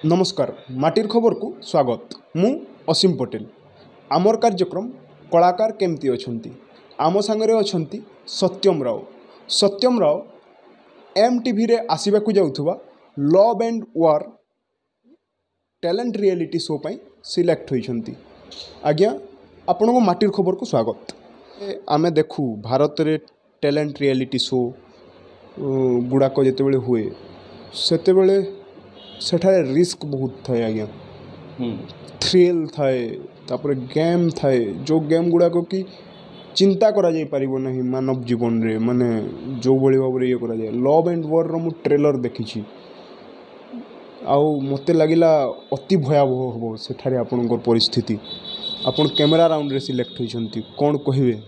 नमस्कार माटिर खबर को स्वागत मु असीम पटेल आमर कार्यक्रम कलाकार केमती अछंती आम सांगरे अछंती सत्यम राव एम टीवी रे आसीबाकू जाउथुबा love and war talent reality show पई सिलेक्ट होइछंती। आज्ञा आपण को माटिर खबर को स्वागत। आमे देखू भारत रे टैलेंट रियलिटी शो गुड़ाक जितेबले हुए सेतेबले सेठारे रिस्क बहुत थाए आज्ञा थ्रिल थाए तापर गेम थाए जो गेम गुड़ाक कि चिंता करा जाई परिबो नहीं मानव जीवन रे माने जो भली भाव ये करा जाए। लव एंड वॉर रो मु ट्रेलर देखी आउ मते लागिला अति भयावह हो सेठारे आपनकर परिस्थिति आपन कैमरा राउंड रे सिलेक्ट होइछंती कोन कहिवे।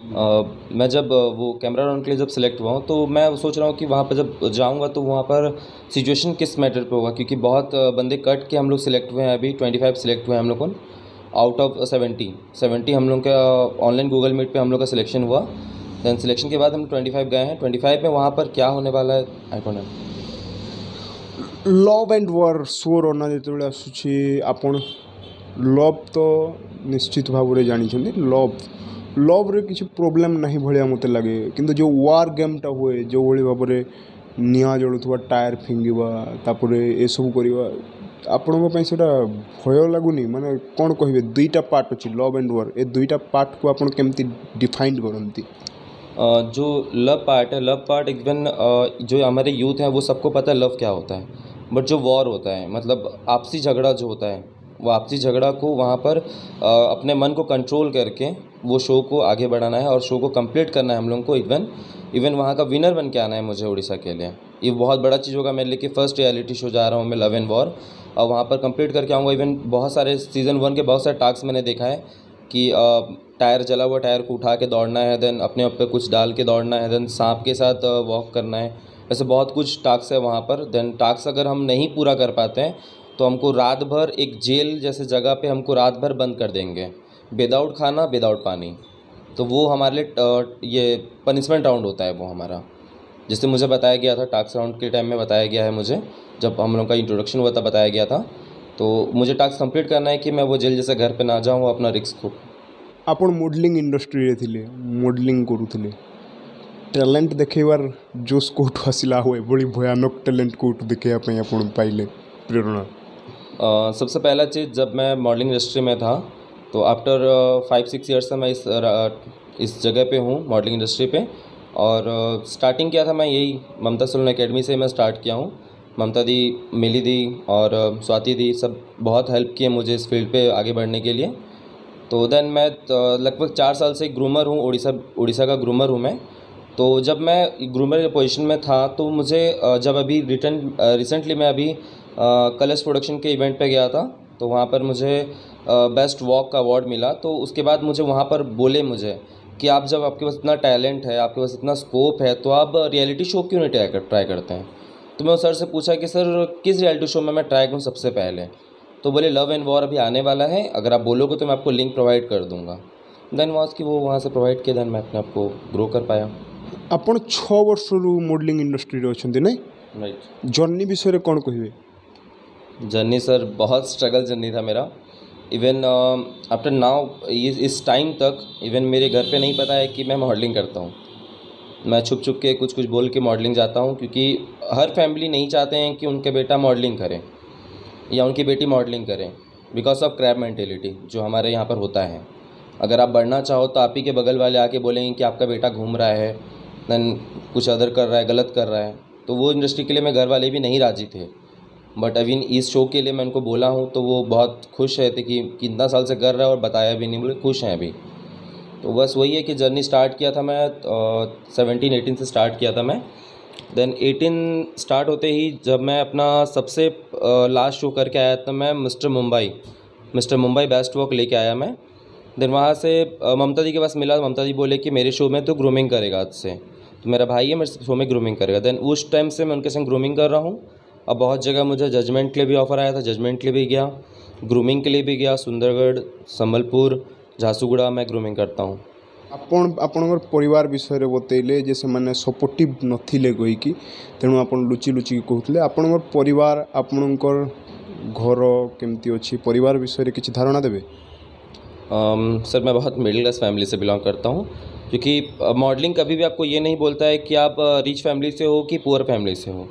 मैं जब वो कैमरा राउंड के लिए जब सिलेक्ट हुआ हूँ तो मैं सोच रहा हूँ कि वहाँ पर जब जाऊँगा तो वहाँ पर सिचुएशन किस मैटर पे होगा, क्योंकि बहुत बंदे कट के हम लोग सिलेक्ट हुए हैं। अभी 25 सिलेक्ट हुए हैं हम लोग को आउट ऑफ 70 हम लोग का ऑनलाइन गूगल मीट पे हम लोग का सिलेक्शन हुआ। दैन सिलेक्शन के बाद हम 25 गए हैं। 25 में वहाँ पर क्या होने वाला है I don't know. Love and war show रना जिते आसूची आपन लव तो निश्चित भाव में जानी लव रे किसी प्रोब्लेम नहीं भाया मत लगे, किंतु जो वार गेमटा हुए जो भाई भाव में निआ जलुवा टायर फिंगा तापर ये सब करवा आपण से भय लगुनि माने कौन कहे दुईटा पार्ट अच्छी लव एंड वॉर ए दुईटा पार्ट को आपन केमती डिफाइन करती। जो लव पार्ट है, लव पार्ट इवन जो हमारे यूथ हैं वो सबको पता है लव क्या होता है, बट जो वॉर होता है मतलब आपसी झगड़ा जो होता है वो आपसी झगड़ा को वहाँ पर अपने मन को कंट्रोल करके वो शो को आगे बढ़ाना है और शो को कंप्लीट करना है हम लोगों को। इवन वहाँ का विनर बन के आना है मुझे उड़ीसा के लिए। ये बहुत बड़ा चीज़ होगा मेरे लिए कि फर्स्ट रियलिटी शो जा रहा हूँ मैं लव एंड वॉर और वहाँ पर कंप्लीट करके आऊँगा। इवन बहुत सारे सीज़न 1 के बहुत सारे टास्क मैंने देखा है कि टायर जला हुआ टायर को उठा के दौड़ना है, देन अपने ऊपर कुछ डाल के दौड़ना है, देन सांप के साथ वॉक करना है। ऐसे बहुत कुछ टास्क है वहाँ पर। देन टास्क अगर हम नहीं पूरा कर पाते हैं तो हमको रात भर एक जेल जैसे जगह पे हमको रात भर बंद कर देंगे, विदाउट खाना विदाउट पानी। तो वो हमारे लिए ये पनिशमेंट राउंड होता है वो हमारा, जिससे मुझे बताया गया था टास्क राउंड के टाइम में बताया गया है मुझे, जब हम लोग का इंट्रोडक्शन हुआ था बताया गया था। तो मुझे टास्क कंप्लीट करना है कि मैं वो जेल जैसे घर पे ना जाऊँ अपना रिस्क को। आपण मॉडलिंग इंडस्ट्री रे थिले मॉडलिंग करूथिले टैलेंट देखेबार जोश कोठ आसिला होए बड़ी भयानक टैलेंट कोठ देखेया पई आपण पाइले प्रेरणा। सबसे पहला चीज़ जब मैं मॉडलिंग इंडस्ट्री में था तो आफ्टर 5-6 ईयर्स से मैं इस जगह पे हूँ मॉडलिंग इंडस्ट्री पे। और स्टार्टिंग किया था मैं यही ममता सलून एकेडमी से मैं स्टार्ट किया हूँ। ममता दी, मिली दी और स्वाति दी सब बहुत हेल्प किए मुझे इस फील्ड पे आगे बढ़ने के लिए। तो देन मैं लगभग 4 साल से ग्रूमर हूँ, उड़ीसा का ग्रूमर हूँ मैं। तो जब मैं ग्रूमर के पोजीशन में था तो मुझे जब अभी रिसेंटली मैं अभी कलर्स प्रोडक्शन के इवेंट पे गया था तो वहाँ पर मुझे बेस्ट वॉक का अवार्ड मिला। तो उसके बाद मुझे वहाँ पर बोले मुझे कि आप जब आपके पास इतना टैलेंट है, आपके पास इतना स्कोप है, तो आप रियलिटी शो क्यों नहीं ट्राई करते हैं। तो मैं सर से पूछा कि सर किस रियलिटी शो में मैं ट्राई करूँ सबसे पहले। तो बोले लव एंड वॉर अभी आने वाला है, अगर आप बोलोगे तो मैं आपको लिंक प्रोवाइड कर दूँगा। देन वॉज कि वो वहाँ से प्रोवाइड किया, देन मैं अपने आप को ग्रो कर पाया। आपण 6 वर्ष मॉडलिंग इंडस्ट्री रे अछंती नहीं राइट। जर्नी विषय कौन कहिए। जर्नी सर बहुत स्ट्रगल जर्नी था मेरा। इवन आफ्टर नाउ इस टाइम तक इवन मेरे घर पे नहीं पता है कि मैं मॉडलिंग करता हूँ। मैं छुप छुप के कुछ बोल के मॉडलिंग जाता हूँ, क्योंकि हर फैमिली नहीं चाहते हैं कि उनके बेटा मॉडलिंग करें या उनकी बेटी मॉडलिंग करें, बिकॉज ऑफ क्रैब मेंटेलिटी जो हमारे यहाँ पर होता है। अगर आप बढ़ना चाहो तो आप ही के बगल वाले आके बोलेंगे कि आपका बेटा घूम रहा है, देन कुछ अदर कर रहा है, गलत कर रहा है। तो वो इंडस्ट्री के लिए मेरे घर वाले भी नहीं राजी थे। बट अभी इस शो के लिए मैं उनको बोला हूँ तो वो बहुत खुश है कि कितना साल से कर रहा है और बताया भी नहीं, बोले खुश हैं अभी। तो बस वही है कि जर्नी स्टार्ट किया था मैं 17-18 से स्टार्ट किया था मैं। देन 18 स्टार्ट होते ही जब मैं अपना सबसे लास्ट शो करके आया था मैं मिस्टर मुंबई बेस्ट वॉक लेके आया मैं। देन वहाँ से ममता दी के पास मिला। ममता दी बोले कि मेरे शो में तो ग्रूमिंग करेगा आज से, तो मेरा भाई है मेरे शो में ग्रूमिंग करेगा। देन उस टाइम से मैं उनके संग ग्रूमिंग कर रहा हूँ। अब बहुत जगह मुझे जजमेंट के लिए भी ऑफ़र आया था, जजमेंट के लिए भी गया, ग्रूमिंग के लिए भी गया। सुंदरगढ़, संबलपुर, झारसुगुड़ा मैं ग्रूमिंग करता हूँ। आपणकर परिवार विषय बतैले जे से माने सपोर्टिव नथिले कहीकि तेणु आप लुचि लुचि कहते आपणकर परिवार आपणकर घर केमती अच्छी परिवार विषय किसी धारणा देवे? सर मैं बहुत मिडिल क्लास फैमिली से बिलोंग करता हूँ, क्योंकि मॉडलिंग कभी भी आपको ये नहीं बोलता है कि आप रिच फैमिली से हो कि पुअर फैमिली से हो।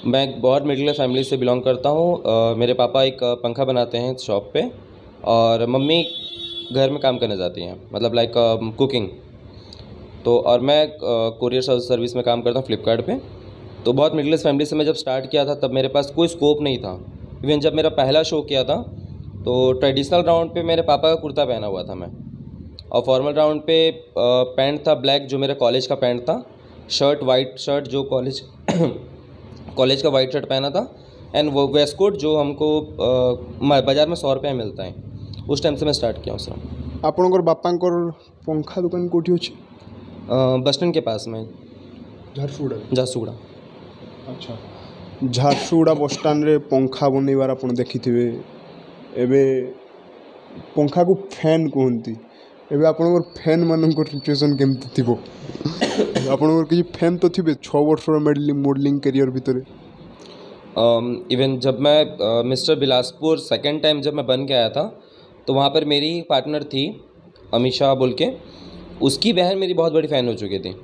मैं एक बहुत मिडिल क्लास फैमिली से बिलोंग करता हूँ। मेरे पापा एक पंखा बनाते हैं शॉप पे, और मम्मी घर में काम करने जाती हैं, मतलब लाइक कुकिंग। तो और मैं कोरियर सर्विस में काम करता हूँ फ्लिपकार्ट पे। तो बहुत मिडिल क्लास फैमिली से मैं जब स्टार्ट किया था तब मेरे पास कोई स्कोप नहीं था। इवन जब मेरा पहला शो किया था तो ट्रेडिशनल राउंड पे मेरे पापा का कुर्ता पहना हुआ था मैं, और फॉर्मल राउंड पे पैंट था ब्लैक जो मेरे कॉलेज का पैंट था, शर्ट वाइट शर्ट जो कॉलेज कॉलेज का वाइट शर्ट पहना था, एंड वो वेस्ट कोट जो हमको बाज़ार में 100 रुपये में मिलता है। उस टाइम से मैं स्टार्ट किया हूँ सर। आपणकर बापांकर पंखा दुकान कोठी अछि? बस स्टैंड के पास में, झारसुगुड़ा। अच्छा, झारसुगुड़ा बस स्टैंड रे पंखा बनैबार आपण देखिथिबे। एबे पंखा को फैन कहती, एबे आपणकर फैन मानकर सिचुएशन केमती थिबो? आपणकर किसी फैन तो थिबे 6 वर्षर मॉडलिंग करियर भितर? इवन जब मैं मिस्टर बिलासपुर सेकंड टाइम जब मैं बन के आया था तो वहाँ पर मेरी पार्टनर थी अमीशा बोल के, उसकी बहन मेरी बहुत बड़ी फ़ैन हो चुकी थी।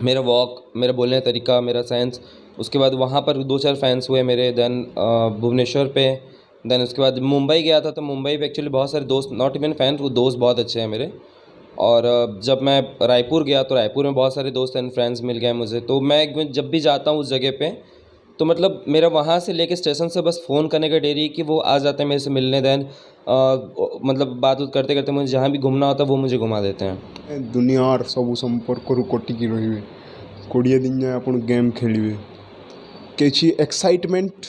मेरा वॉक, मेरा बोलने का तरीका, मेरा सेंस, उसके बाद वहाँ पर 2-4 फैंस हुए मेरे। देन भुवनेश्वर पे, देन उसके बाद मुंबई गया था तो मुंबई पे एक्चुअली बहुत सारे दोस्त, नॉट इवन फैंस, वो दोस्त बहुत अच्छे हैं मेरे। और जब मैं रायपुर गया तो रायपुर में बहुत सारे दोस्त एंड फ्रेंड्स मिल गए मुझे। तो मैं जब भी जाता हूँ उस जगह पे तो मतलब मेरा वहाँ से लेके स्टेशन से बस फ़ोन करने का डेरी कि वो आ जाते हैं मेरे से मिलने। देन मतलब बात करते करते मुझे जहाँ भी घूमना होता है वो मुझे घुमा देते हैं। दुनियार सब संपर्क कटिकी रही 20 दिन जाए आप गेम खेलिए, किसी एक्साइटमेंट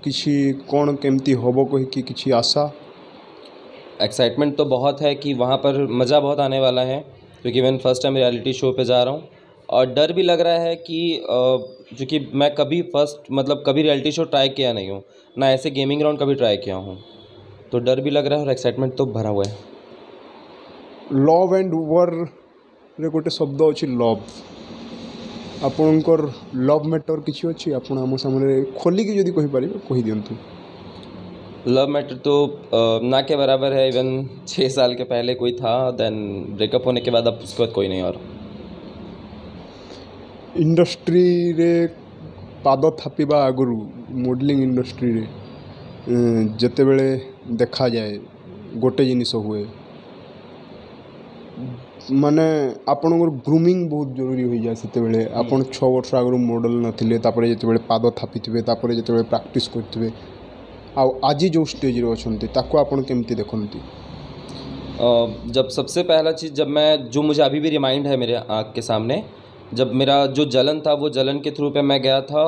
किसी कौन केमती होबो कही किसी आशा? एक्साइटमेंट तो बहुत है कि वहाँ पर मज़ा बहुत आने वाला है, क्योंकि मैं फर्स्ट टाइम रियलिटी शो पे जा रहा हूँ। और डर भी लग रहा है कि क्योंकि मैं कभी कभी रियलिटी शो ट्राई किया नहीं हूँ, ना ऐसे गेमिंग राउंड कभी ट्राई किया हूँ, तो डर भी लग रहा है और एक्साइटमेंट तो भरा हुआ है। लव एंड वॉर रे गोटे शब्द अच्छी लव, आपणकर लव मैटर किसी अच्छी आप सामने खोलिकी जदि कहीपर कही दिंतु? लव मैटर तो ना के बराबर है। इवन 6 साल के पहले कोई था, देन ब्रेकअप होने के बाद अब उसके बाद कोई नहीं। और इंडस्ट्री रे पाद थापिबा आगुरु मॉडलिंग इंडस्ट्री रे जेते बेले देखा जाए गोटे जिनिस हुए माने आपणकर ग्रूमिंग बहुत जरूरी हो जाए। से आपन 6 वर्ष आगु मॉडल नथिले, तापरे जेते पाद थापिथिबे, तापरे जेते प्रैक्टिस करथिबे, आज जो स्टेज रे अछंती ताको आपन केमती देखंती? जब सबसे पहला चीज़ जब मैं, जो मुझे अभी भी रिमाइंड है मेरे आँख के सामने, जब मेरा जो जलन था वो जलन के थ्रू पे मैं गया था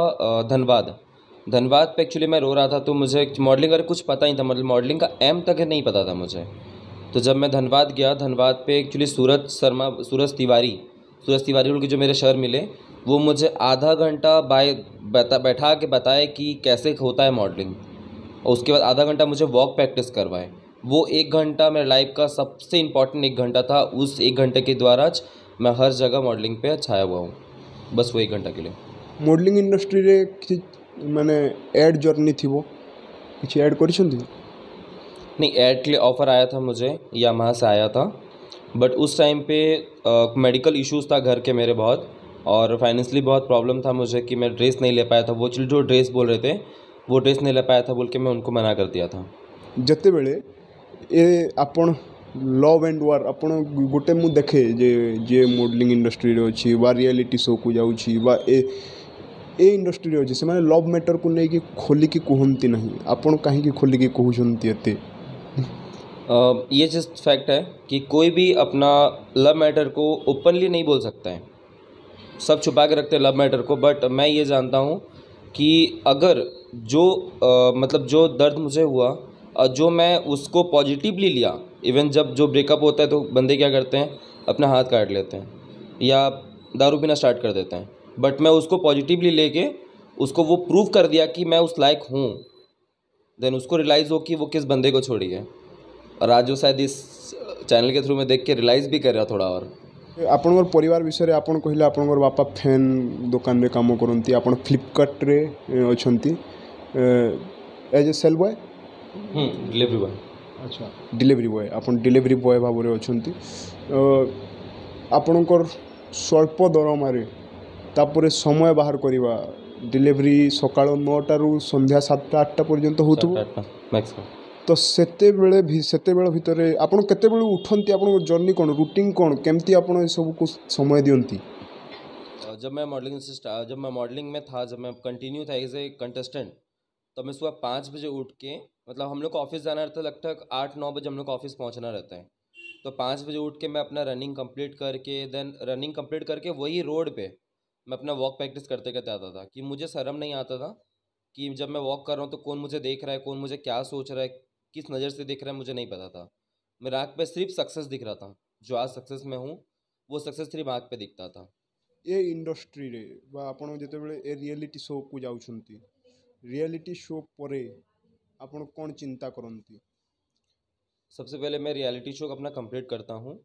धनबाद पे। एक्चुअली मैं रो रहा था, तो मुझे मॉडलिंग का कुछ पता ही था, मतलब मॉडलिंग का एम तक नहीं पता था मुझे। तो जब मैं धनबाद गया, धनबाद पे एक्चुअली सूरज तिवारी बोल के जो मेरे सर मिले, वो मुझे आधा घंटा बैठा के बताए कि कैसे होता है मॉडलिंग, और उसके बाद आधा घंटा मुझे वॉक प्रैक्टिस करवाए। वो 1 घंटा मेरे लाइफ का सबसे इम्पॉर्टेंट 1 घंटा था। उस 1 घंटे के द्वारा मैं हर जगह मॉडलिंग पे छाया हुआ हूँ, बस वो 1 घंटा के लिए। मॉडलिंग इंडस्ट्री रे माने एड जर्नी थी, वो किसी ऐड करिसंती? नहीं, ऐड के लिए ऑफ़र आया था मुझे, यामाहा से आया था, बट उस टाइम पे मेडिकल इश्यूज़ था घर के मेरे बहुत, और फाइनेंशियली बहुत प्रॉब्लम था मुझे कि मैं ड्रेस नहीं ले पाया था। वो जो ड्रेस बोल रहे थे वो ड्रेस नहीं ले पाया था बोल के मैं उनको मना कर दिया था। जते बेले ए आपण लव एंड वार आपण गोटे मु देखे जे मॉडलिंग इंडस्ट्री रे अछि बा रियलिटी शो को जाउछि बा ए इंडस्ट्री रे अछि, से माने लव मैटर को नै कि खोलिकी कहंती नहीं, आपण काहे कि खोलिकी कहउछंती एते? ये चीज़ फैक्ट है कि कोई भी अपना लव मैटर को ओपनली नहीं बोल सकता है, सब छुपा के रखते हैं लव मैटर को। बट मैं ये जानता हूँ कि अगर जो दर्द मुझे हुआ और जो मैं उसको पॉजिटिवली लिया, इवन जब जो ब्रेकअप होता है तो बंदे क्या करते हैं, अपना हाथ काट लेते हैं या दारू पीना स्टार्ट कर देते हैं, बट मैं उसको पॉजिटिवली लेके उसको वो प्रूव कर दिया कि मैं उस लायक हूँ। देन उसको रियलाइज़ हो कि वो किस बंदे को छोड़ी है, और आज जो शायद इस चैनल के थ्रू में देख के रियलाइज़ भी कर रहा थोड़ा। और आपनकर परिवार विषय रे आपण कहले आपनकर बापा फैन दुकान रे काम करंती, आपण फ्लिपकार्ट रे अछंती, as a sale boy delivery boy. अच्छा डिलीवरी बॉय आपण डिलीवरी बॉय भाव में अच्छा आपणकर स्वल्प दरमारे तापर समय बाहर करवा डिलीवरी सकाळ 9टा ରୁ ସନ୍ଧ୍ୟା 7ଟା 8ଟା पर्यंत होतबो मैक्सिमम। तो सेतेबेले भितर आपण केतेबेले उठंती आपण जर्नी कोन रूटीन कोन केमती आपण सब को समय दियंती। जब मैं मॉडलिंग में था, जब मैं कंटिन्यू था एज ए कंटेस्टेंट, तो मैं सुबह 5 बजे उठ के, मतलब हम लोग को ऑफिस जाना रहता है, लगभग 8-9 बजे हम लोग को ऑफिस पहुंचना रहता है। तो 5 बजे उठ के मैं अपना रनिंग कंप्लीट करके वही रोड पे मैं अपना वॉक प्रैक्टिस करते करते आता था कि मुझे शर्म नहीं आता था कि जब मैं वॉक कर रहा हूँ तो कौन मुझे देख रहा है, कौन मुझे क्या सोच रहा है, किस नज़र से देख रहा है, मुझे नहीं पता था। मेरे आँख पे सिर्फ सक्सेस दिख रहा था। जो आज सक्सेस में हूँ वो सक्सेस सिर्फ आँख पे दिखता था। ए इंडस्ट्री रे बा आपण जेतेबेले ए रियलिटी शो को जाउछंती रियलिटी शो परे आपण कोन चिंता करंती। सबसे पहले मैं रियलिटी शो अपना कंप्लीट करता हूँ।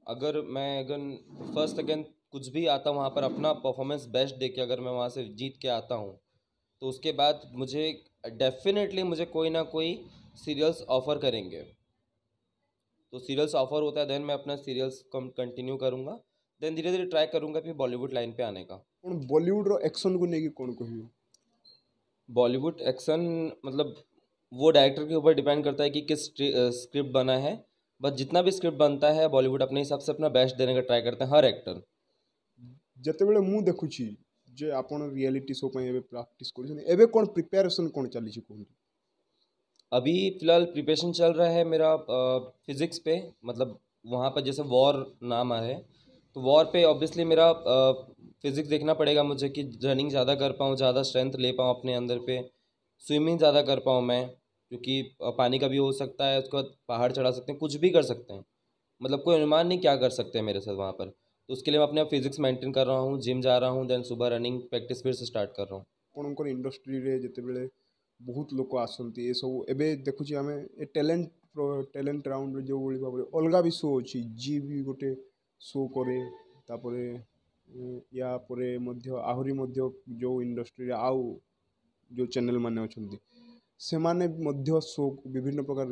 अगर फर्स्ट सेकेंड कुछ भी आता वहाँ पर अपना परफॉर्मेंस बेस्ट दे के अगर मैं वहाँ से जीत के आता हूँ तो उसके बाद मुझे डेफिनेटली मुझे कोई ना कोई सीरियल्स ऑफ़र करेंगे। तो सीरियल्स ऑफ़र होता है, देन मैं अपना सीरियल्स कंटिन्यू करूँगा, देन धीरे धीरे ट्राई करूँगा फिर बॉलीवुड लाइन पे आने का। कोन बॉलीवुड रो एक्शन को नेकी कोन कहियो। बॉलीवुड एक्शन मतलब वो डायरेक्टर के ऊपर डिपेंड करता है कि किस स्क्रिप्ट बना है, बस जितना भी स्क्रिप्ट बनता है बॉलीवुड अपने हिसाब से अपना बेस्ट देने का ट्राई करते हैं हर एक्टर। ଯେତେବେଳେ ମୁଁ ଦେଖୁଛି ଯେ ଆପଣ रियलिटी शो ପାଇଁ ଏବେ ପ୍ରାକ୍ଟିସ୍ କରୁଛନ୍ତି ଏବେ କ'ଣ ପ୍ରିପାରେସନ୍ କ'ଣ ଚାଲିଛି କୁହନ୍ତୁ। अभी फ़िलहाल प्रिपरेशन चल रहा है मेरा फिज़िक्स पे, मतलब वहाँ पर जैसे वॉर नाम है तो वॉर पे ऑब्वियसली मेरा फिज़िक्स देखना पड़ेगा मुझे कि रनिंग ज़्यादा कर पाऊँ, ज़्यादा स्ट्रेंथ ले पाऊँ अपने अंदर पे, स्विमिंग ज़्यादा कर पाऊँ मैं, क्योंकि पानी का भी हो सकता है, उसके बाद पहाड़ चढ़ा सकते हैं, कुछ भी कर सकते हैं, मतलब कोई अनुमान नहीं क्या कर सकते हैं मेरे साथ वहाँ पर। तो उसके लिए मैं अपने फिज़िक्स मेंटेन कर रहा हूँ, जिम जा रहा हूँ, देन सुबह रनिंग प्रैक्टिस फिर से स्टार्ट कर रहा हूँ। ଆପଣଙ୍କର ଇଣ୍ଡଷ୍ଟ୍ରିରେ ଯେତେବେଳେ ବହୁତ ଲୋକ ଆସନ୍ତି ଏସବୁ ଏବେ ଦେଖୁଛି ଆମେ ଏ ଟ୍ୟାଲେଣ୍ଟ ରାଉଣ୍ଡରେ ଯେଉଁଭଳି ଭାବରେ ଅଲଗା ବି ଶୋ ଅଛି ଜି ବି ଗୋଟେ ଶୋ କରେ ତାପରେ ୟା ପରେ ମଧ୍ୟ ଆହୁରି ମଧ୍ୟ ଯେଉଁ ଇଣ୍ଡଷ୍ଟ୍ରିରେ ଆଉ ଯେଉଁ ଚ୍ୟାନେଲ୍ ମାନେ ଅଛନ୍ତି ସେମାନେ ମଧ୍ୟ ଶୋ ବିଭିନ୍ନ ପ୍ରକାର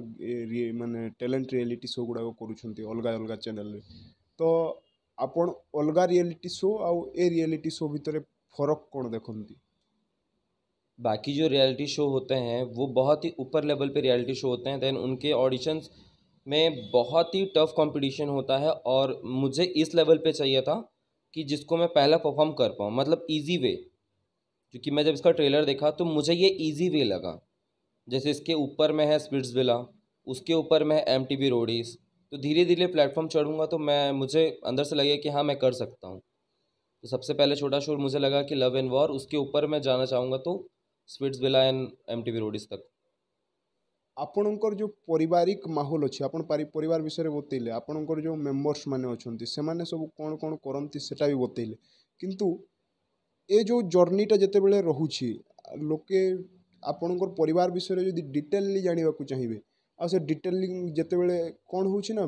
ମାନେ ଟ୍ୟାଲେଣ୍ଟ ରିଆଲିଟି ଶୋ ଗୁଡ଼ାକ କରୁଛନ୍ତି ଅଲଗା ଅଲଗା ଚ୍ୟାନେଲ୍ରେ। ତ ଆପଣ ଅଲଗା रियलिटी शो ଆଉ ଏ रियलिटी शो ଭିତରେ फरक कौन देखती। बाकी जो रियलिटी शो होते हैं वो बहुत ही ऊपर लेवल पे रियलिटी शो होते हैं, देन उनके ऑडिशंस में बहुत ही टफ कंपटीशन होता है और मुझे इस लेवल पे चाहिए था कि जिसको मैं पहला परफॉर्म कर पाऊँ, मतलब इजी वे। क्योंकि मैं जब इसका ट्रेलर देखा तो मुझे ये इजी वे लगा। जैसे इसके ऊपर में है स्पिट्सविला, उसके ऊपर में है एमटीवी रोडीज़, तो धीरे धीरे प्लेटफॉर्म चढ़ूँगा तो मुझे अंदर से लगे कि हाँ मैं कर सकता हूँ। तो सबसे पहले छोटा शो मुझे लगा कि लव एंड वॉर, उसके ऊपर मैं जाना चाहूँगा तो स्पिट्सविला एंड एमटीवी रोडीज़ तक। आपणकर जो पारिवारिक माहौल अच्छे आप परिवार विषय बतैले आपणकर जो मेंबर्स माने अच्छे से माने सब कौन कौन करती सेटा भी बतैले किंतु ए जो जर्नीटा जिते बड़े रोचे लोके आपणकर परिवार विषय जो डिटेलली जानवा चाहिए आ से डिटेलिंग जिते बड़े कौन हो ना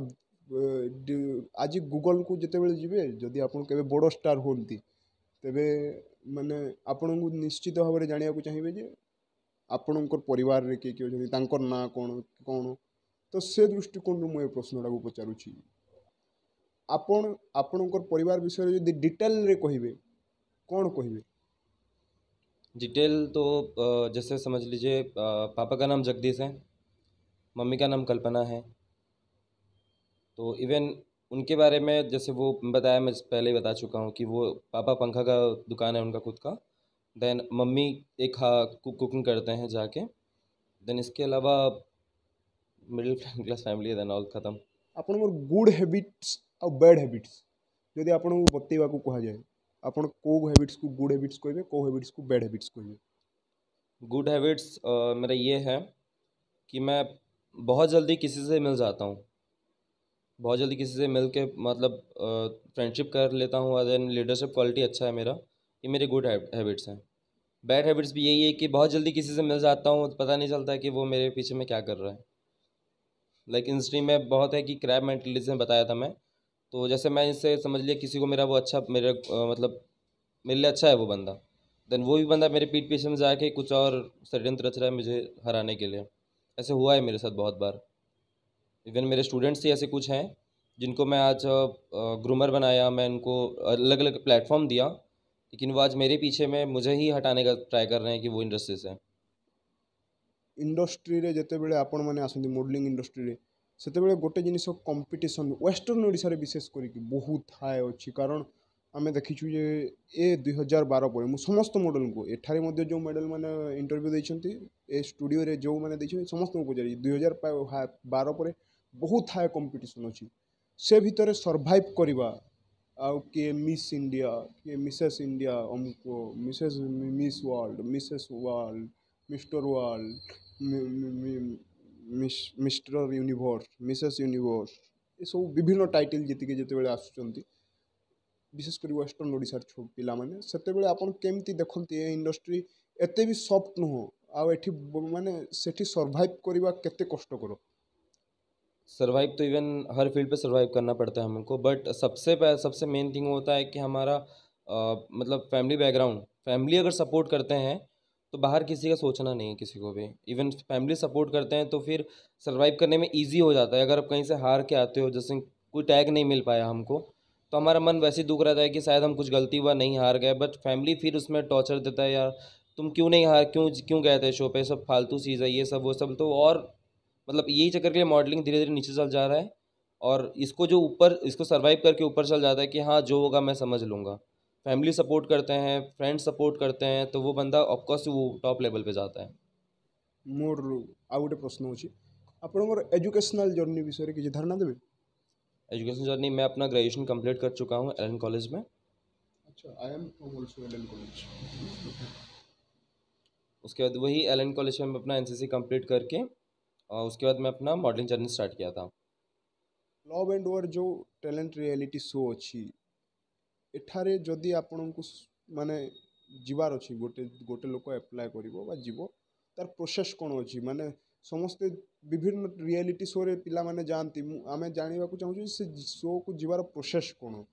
आज गूगल को जिते बड़े जीवे जदि आप बड़ स्टार होती तेबे माने आपन को निश्चित भाव में जानवा चाहिए जे आपणकर परिवार रे किए किए तांकर ना कौन कौन तो से दृष्टिकोण मुझे प्रश्नटा को पचारुछि आपणकर परिवार विषय जो डिटेल रे कहिबे कौन कहिबे। डिटेल तो जैसे समझ लीजिए पापा का नाम जगदीश है, मम्मी का नाम कल्पना है, तो इवन उनके बारे में जैसे वो बताया मैं पहले ही बता चुका हूँ कि वो पापा पंखा का दुकान है उनका खुद का, देन मम्मी एक कुकिंग करते हैं जाके, देन इसके अलावा मिडिल क्लास फैमिली है, देन ऑल खत्म। आपन गुड हैबिट्स और बैड हैबिट्स जदि आपन को बतेवा को कहा जाए आपन को हैबिट्स को गुड हैबिट्स कहबे को हैबिट्स को बैड हैबिट्स कहबे। गुड हैबिट्स मेरा ये है कि मैं बहुत जल्दी किसी से मिल जाता हूँ, बहुत जल्दी किसी से मिल के मतलब फ्रेंडशिप कर लेता हूँ, और देन लीडरशिप क्वालिटी अच्छा है मेरा, ये मेरे गुड हैबिट्स हैं। बैड हैबिट्स भी यही है कि बहुत जल्दी किसी से मिल जाता हूँ, पता नहीं चलता है कि वो मेरे पीछे में क्या कर रहा है। लाइक इंडस्ट्री में बहुत है कि क्रैब मेंटलिटी से बताया था मैं, तो जैसे मैं इससे समझ लिया किसी को मेरा वो अच्छा मतलब मेरे लिए अच्छा है वो बंदा, देन वो भी बंदा मेरे पीठ पीछे में जाके कुछ और षड्यंत्र रच रहा है मुझे हराने के लिए। ऐसे हुआ है मेरे साथ बहुत बार। इवन मेरे स्टूडेंट्स ही ऐसे कुछ हैं जिनको मैं आज ग्रूमर बनाया, मैं उनको अलग अलग प्लेटफॉर्म दिया, लेकिन वो आज मेरे पीछे में मुझे ही हटाने का ट्राई कर रहे हैं कि वो इंडस्ट्री से। इंडस्ट्री जितेबाला आपण मैंने आसती मॉडलिंग इंडस्ट्री से गोटे जिन कंपिटिशन वेस्टर्न ओडिशा विशेष करके बहुत हाई अच्छी कारण आम देखीचु जे ए 2012 पर समस्त मॉडल को एठारे जो मॉडल मैंने इंटरव्यू देते ए स्टूडियो रे जो मैंने समस्त को पचारि 2012 पर बहुत हाई कंपिटिशन अच्छी से भितर सर्वाइव करवा आउ किए मिस इंडिया किए मिसेस इंडिया अमुको Mrs Miss World Mrs World mister World mister Universe Mrs Universe ये सब विभिन्न टाइटल जीतिके जिते आसुँच विशेषकर वेस्टर्न ओडिशार पिला माने सेतेबेले आपण केमती देखंती ए इंडस्ट्री एते भी सॉफ्ट नुह आउ एठी माने सेठी सर्वाइव करबा केते कष्टकर। सर्वाइव तो इवन हर फील्ड पे सर्वाइव करना पड़ता है हमको, बट सबसे मेन थिंग होता है कि हमारा मतलब फैमिली बैकग्राउंड, फैमिली अगर सपोर्ट करते हैं तो बाहर किसी का सोचना नहीं है किसी को भी। इवन फैमिली सपोर्ट करते हैं तो फिर सर्वाइव करने में इजी हो जाता है। अगर आप कहीं से हार के आते हो, जैसे कोई टैग नहीं मिल पाया हमको, तो हमारा मन वैसे ही दुख रहता है कि शायद हम कुछ गलती हुआ नहीं हार गए, बट फैमिली फिर उसमें टॉर्चर देता है, यार तुम क्यों नहीं हार, क्यों क्यों गए थे शो पे, सब फालतू चीज़ है ये सब वो सब। तो और मतलब यही चक्कर के लिए मॉडलिंग धीरे धीरे नीचे चल जा रहा है, और इसको जो ऊपर, इसको सर्वाइव करके ऊपर चल जाता है कि हाँ जो होगा मैं समझ लूँगा। फैमिली सपोर्ट करते हैं, फ्रेंड्स सपोर्ट करते हैं, तो वो बंदा ऑफकोर्स वो टॉप लेवल पे जाता है। मोर आउ गोटे प्रश्न अच्छी आपंकर एजुकेशनल जर्नी विषय किसी धारणा देवे। एजुकेशन जर्नी, मैं अपना ग्रेजुएशन कंप्लीट कर चुका हूँ एलन कॉलेज में। अच्छा I am from also Allen college. उसके बाद वही एलन कॉलेज में मैं अपना एनसीसी कंप्लीट करके और उसके बाद मैं अपना मॉडलिंग जर्नी स्टार्ट किया था। लव एंड वॉर जो टैलेंट रियलिटी शो अच्छी एठारे जदि आपण को माने जीवार अच्छी गोटे गोटे लोक एप्लाय कर जीव तार प्रोसेस कौन अच्छी माने समस्ते विभिन्न रियलिटी शो रे पिला माने जानती आम जानवा चाहूँ से शो को जीवार प्रोसेस कौन।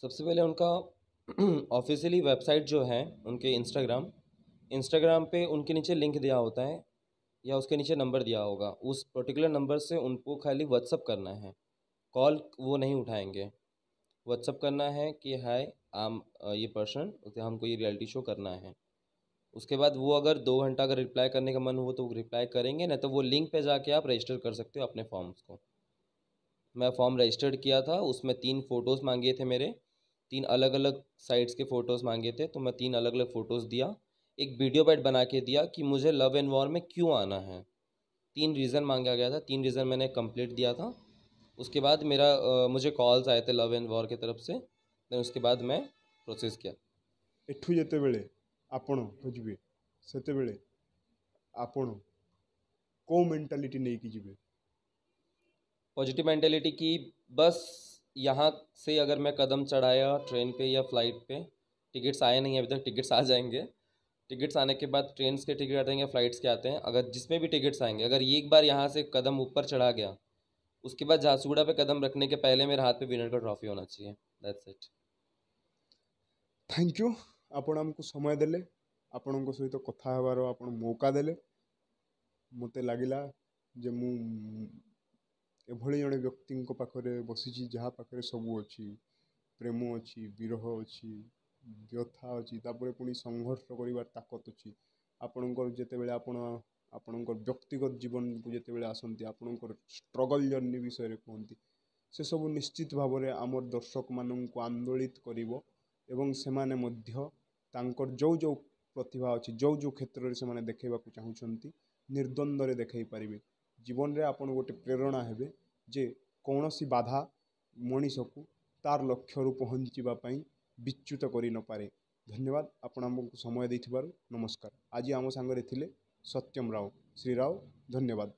सबसे पहले उनका ऑफिशियली वेबसाइट जो है उनके इंस्टाग्राम पे उनके नीचे लिंक दिया होता है या उसके नीचे नंबर दिया होगा। उस पर्टिकुलर नंबर से उनको खाली व्हाट्सअप करना है, कॉल वो नहीं उठाएंगे। व्हाट्सअप करना है कि हाय आम ये पर्सन, हमको ये रियलिटी शो करना है। उसके बाद वो अगर 2 घंटा अगर रिप्लाई करने का मन हो तो रिप्लाई करेंगे, नहीं तो वो लिंक पे जाके आप रजिस्टर कर सकते हो अपने फॉर्म्स को। मैं फॉर्म रजिस्टर्ड किया था, उसमें 3 फ़ोटोज़ मांगे थे मेरे, 3 अलग अलग साइट्स के फ़ोटोज़ मांगे थे, तो मैं 3 अलग अलग फ़ोटोज़ दिया। एक वीडियो बाइट बना के दिया कि मुझे लव एंड वॉर में क्यों आना है। 3 रीज़न मांगा गया था, 3 रीज़न मैंने कंप्लीट दिया था। उसके बाद मुझे कॉल्स आए थे लव एंड वॉर की तरफ से, देन उसके बाद मैं प्रोसेस किया। एठू जिते बेले आपण खोजबे सेते बेले आपण को मेंटालिटी नहीं कि जीवे। पॉजिटिव मेंटेलिटी की, बस यहाँ से अगर मैं कदम चढ़ाया ट्रेन पे या फ्लाइट पे, टिकट्स आए नहीं अभी तक, टिकट्स आ जाएंगे। टिकट्स आने के बाद ट्रेन के टिकट आते हैं, फ्लाइट्स के आते हैं, अगर जिसमें भी टिकट्स आएंगे, अगर ये एक बार यहाँ से कदम ऊपर चढ़ा गया, उसके बाद झारसुगुड़ा पे कदम रखने के पहले मेरे हाथ पे विनर का ट्रॉफी होना चाहिए। That's it. थैंक यू आपण आमको समय देले आपण सहित कथा हेबार आपण मौका देले मते लागिला जे मु एभली जड़े व्यक्ति पाखे बसी जहाँ पाखे सबू अच्छी प्रेम अच्छी विरह अच्छी व्यथा अच्छी तापर पुणी संघर्ष कर ताकत अच्छी आपणकर जिते आपण आपणकर व्यक्तिगत जीवन को जिते आसती आपणकर स्ट्रगल जर्नी विषय कहती से सब निश्चित भाव में आमर दर्शक मानक आंदोलित करिवो एवं सेमाने मध्य तांकर जो जो प्रतिभा अच्छी जो जो क्षेत्र में से देखा चाहूँगी निर्द्वंद्व देखई पारे जीवन में आपन गोटे प्रेरणा हेबे जे कौन सी बाधा मनीष को तार लक्ष्य पहुँचापी विच्युत कर न पारे। धन्यवाद आपण आमको समय देथिबारु नमस्कार। आज आम सांगरे थिले सत्यम राव श्री राव। धन्यवाद।